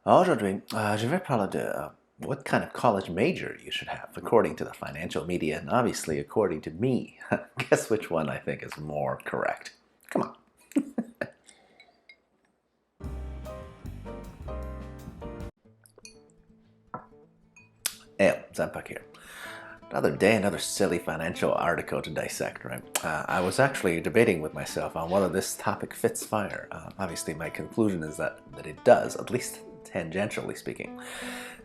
Aujourd'hui, je vais parler de what kind of college major you should have, according to the financial media, and obviously according to me. Guess which one I think is more correct? Come on. Hey, XenPuck here. Another day, another silly financial article to dissect, right? I was actually debating with myself on whether this topic fits fire. Obviously, my conclusion is that it does, at least tangentially speaking.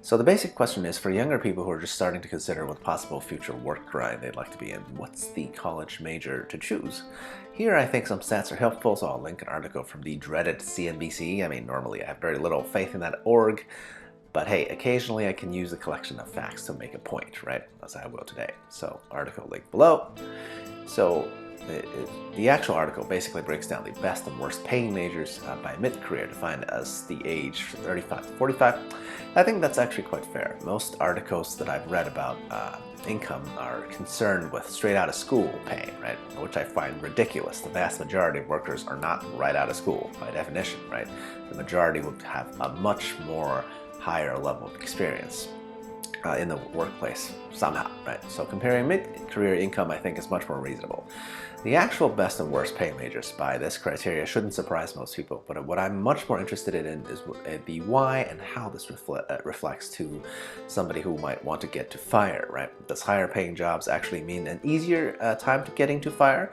So the basic question is, for younger people who are just starting to consider what possible future work grind they'd like to be in, what's the college major to choose? Here I think some stats are helpful, so I'll link an article from the dreaded CNBC. I mean, normally I have very little faith in that org, but hey, occasionally I can use a collection of facts to make a point, right? As I will today. So, article link below. So, the actual article basically breaks down the best and worst paying majors by mid-career, defined as the age 35 to 45. I think that's actually quite fair. Most articles that I've read about income are concerned with straight out of school pay, right? Which I find ridiculous. The vast majority of workers are not right out of school by definition, right? The majority would have a much more higher level of experience in the workplace somehow, right? So comparing mid-career income, I think, is much more reasonable. The actual best and worst pay majors by this criteria shouldn't surprise most people, but what I'm much more interested in is the why and how this reflects to somebody who might want to get to FIRE, right? Does higher paying jobs actually mean an easier time to getting to FIRE?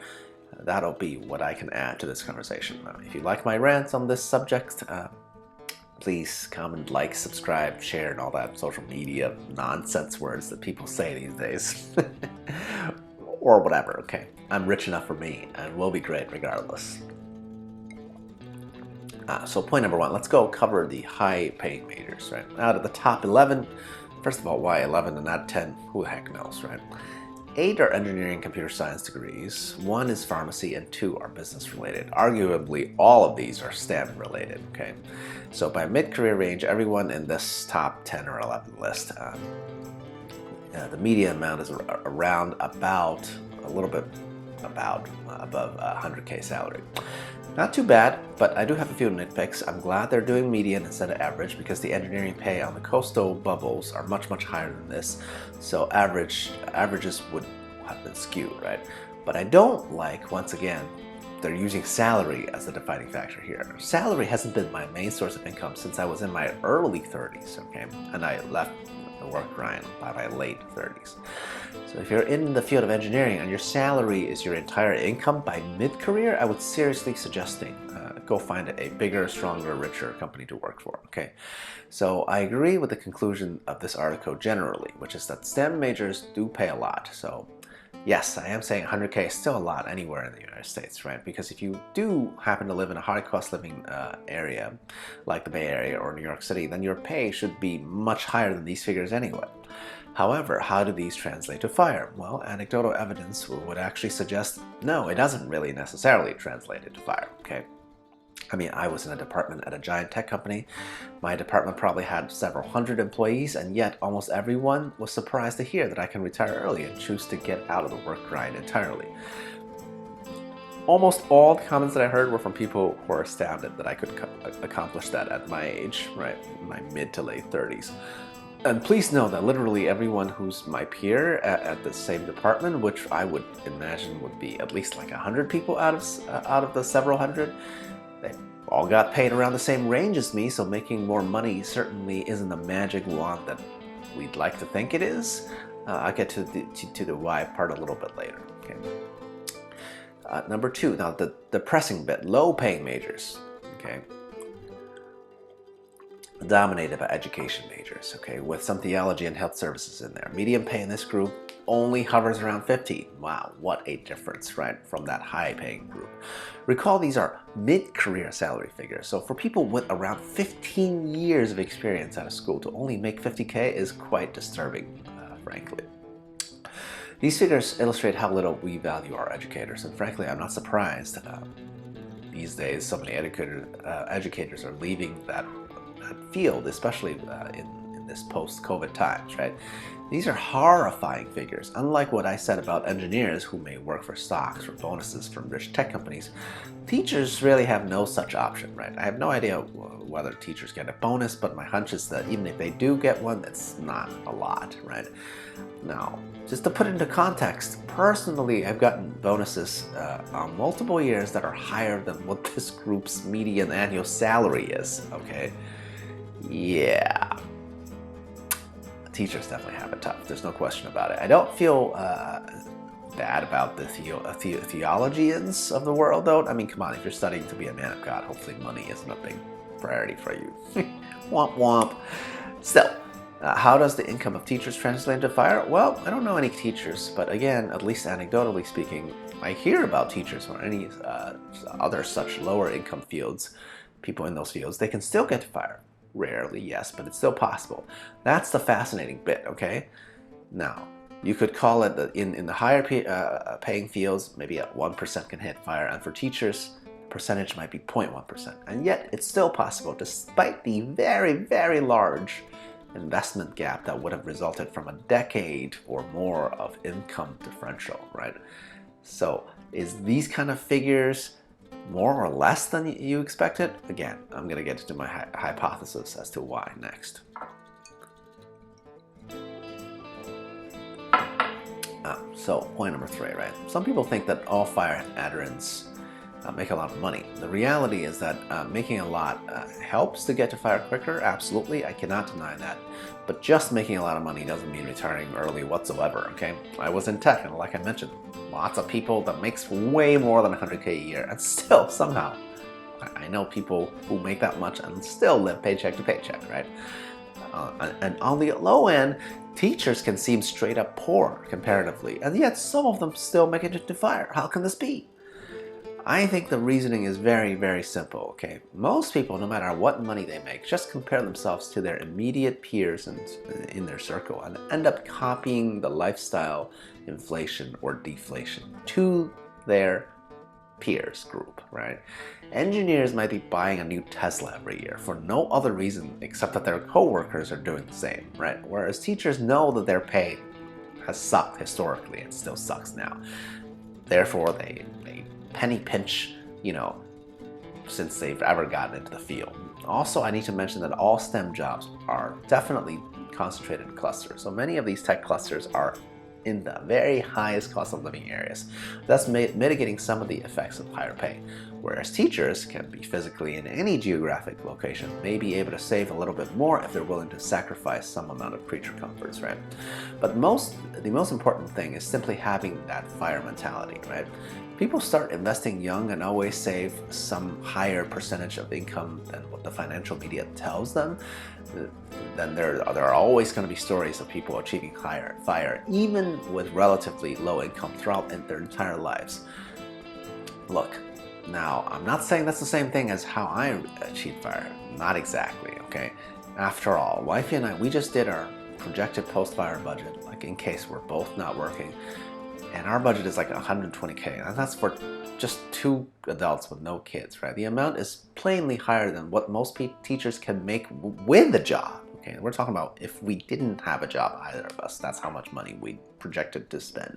That'll be what I can add to this conversation. If you like my rants on this subject, please comment, like, subscribe, share, and all that social media nonsense words that people say these days. Or whatever, okay? I'm rich enough for me, and we'll be great regardless. So point number one, let's go cover the high-paying majors, right? Out of the top 11, first of all, why 11 and not 10? Who the heck knows, right? 8 are engineering computer science degrees, 1 is pharmacy, and 2 are business related. Arguably, all of these are STEM related, okay? So by mid-career range, everyone in this top 10 or 11 list, the median amount is around about, a little bit about above 100K salary. Not too bad, but I do have a few nitpicks. I'm glad they're doing median instead of average because the engineering pay on the coastal bubbles are much, much higher than this. So averages would have been skewed, right? But I don't like, once again, they're using salary as the defining factor here. Salary hasn't been my main source of income since I was in my early 30s, okay? And I left the work grind by my late 30s. So if you're in the field of engineering and your salary is your entire income by mid-career, I would seriously suggesting go find a bigger, stronger, richer company to work for, okay? So I agree with the conclusion of this article generally, which is that STEM majors do pay a lot. So yes, I am saying 100K is still a lot anywhere in the United States, right? Because if you do happen to live in a high cost living area, like the Bay Area or New York City, then your pay should be much higher than these figures anyway. However, how do these translate to FIRE? Well, anecdotal evidence would actually suggest, no, it doesn't really necessarily translate into FIRE, okay? I mean, I was in a department at a giant tech company. My department probably had several hundred employees, and yet almost everyone was surprised to hear that I can retire early and choose to get out of the work grind entirely. Almost all the comments that I heard were from people who are astounded that I could accomplish that at my age, right, my mid to late 30s. And please know that literally everyone who's my peer at the same department, which I would imagine would be at least like 100 people out of the several hundred, they all got paid around the same range as me, so making more money certainly isn't the magic wand that we'd like to think it is. I'll get to the why part a little bit later. Okay. Number 2, now the depressing bit, low-paying majors. Okay. Dominated by education majors, okay, with some theology and health services in there. Median pay in this group only hovers around 50. Wow, what a difference, right, from that high-paying group. Recall these are mid-career salary figures, so for people with around 15 years of experience out of school to only make 50K is quite disturbing, frankly. These figures illustrate how little we value our educators, and frankly, I'm not surprised. These days, so many educators are leaving that field, especially in this post-COVID times, right? These are horrifying figures. Unlike what I said about engineers who may work for stocks or bonuses from rich tech companies, teachers really have no such option, right? I have no idea whether teachers get a bonus, but my hunch is that even if they do get one, it's not a lot, right? Now, just to put it into context, personally, I've gotten bonuses on multiple years that are higher than what this group's median annual salary is, okay? Yeah. Teachers definitely have it tough. There's no question about it. I don't feel bad about the theologians of the world, though. I mean, come on, if you're studying to be a man of God, hopefully money isn't a big priority for you. Womp womp. Still, how does the income of teachers translate into fire? Well, I don't know any teachers, but again, at least anecdotally speaking, I hear about teachers or any other such lower income fields, people in those fields, they can still get fired. Rarely, yes, but it's still possible. That's the fascinating bit, okay? Now, you could call it in the higher paying fields, maybe at 1% can hit fire, and for teachers, the percentage might be 0.1%. And yet, it's still possible, despite the very, very large investment gap that would have resulted from a decade or more of income differential, right? So, is these kind of figures more or less than you expected? Again, I'm going to get into my hypothesis as to why next. So point number 3, right? Some people think that all fire adherents make a lot of money. The reality is that making a lot helps to get to fire quicker. Absolutely, I cannot deny that. But just making a lot of money doesn't mean retiring early whatsoever, okay? I was in tech, and like I mentioned, lots of people that makes way more than 100K a year, and still, somehow, I know people who make that much and still live paycheck to paycheck, right? And on the low end, teachers can seem straight up poor comparatively, and yet some of them still make it to fire. How can this be? I think the reasoning is very, very simple, okay? Most people, no matter what money they make, just compare themselves to their immediate peers in their circle and end up copying the lifestyle inflation or deflation to their peers group, right? Engineers might be buying a new Tesla every year for no other reason except that their coworkers are doing the same, right? Whereas teachers know that their pay has sucked historically and still sucks now. Therefore, they penny pinch, since they've ever gotten into the field. Also, I need to mention that all STEM jobs are definitely concentrated in clusters. So many of these tech clusters are in the very highest cost of living areas, thus mitigating some of the effects of higher pay. Whereas teachers can be physically in any geographic location, may be able to save a little bit more if they're willing to sacrifice some amount of creature comforts, right? But the most important thing is simply having that fire mentality, right? People start investing young and always save some higher percentage of income than what the financial media tells them, then there are always going to be stories of people achieving higher fire, even with relatively low income throughout their entire lives. Look, now, I'm not saying that's the same thing as how I achieved fire. Not exactly, okay? After all, wifey and I, we just did our projected post-fire budget, like in case we're both not working. And our budget is like 120K, and that's for just 2 adults with no kids, right? The amount is plainly higher than what most teachers can make with a job, okay? We're talking about if we didn't have a job, either of us, that's how much money we projected to spend.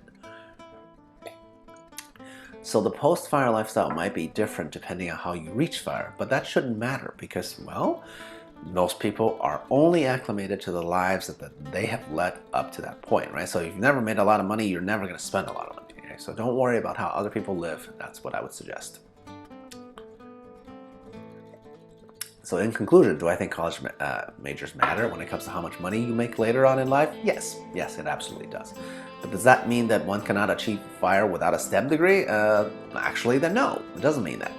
So the post-fire lifestyle might be different depending on how you reach fire, but that shouldn't matter because, well, most people are only acclimated to the lives that they have led up to that point, right? So if you've never made a lot of money, you're never going to spend a lot of money, okay? So don't worry about how other people live. That's what I would suggest. So in conclusion, do I think college majors matter when it comes to how much money you make later on in life? Yes, it absolutely does. But does that mean that one cannot achieve fire without a STEM degree? Actually, then no, it doesn't mean that.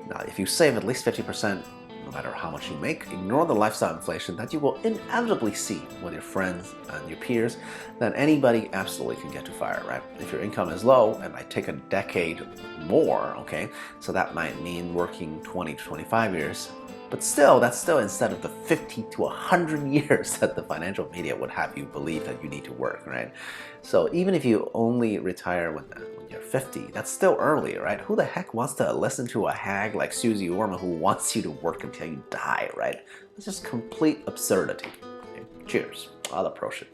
Now, if you save at least 50%, no matter how much you make, ignore the lifestyle inflation that you will inevitably see with your friends and your peers, then anybody absolutely can get to fire, right? If your income is low, it might take a decade more, okay? So that might mean working 20 to 25 years. But still, that's still instead of the 50 to 100 years that the financial media would have you believe that you need to work, right? So even if you only retire when you're 50, that's still early, right? Who the heck wants to listen to a hag like Susie Orman who wants you to work until you die, right? It's just complete absurdity. Okay? Cheers. I'll approach it.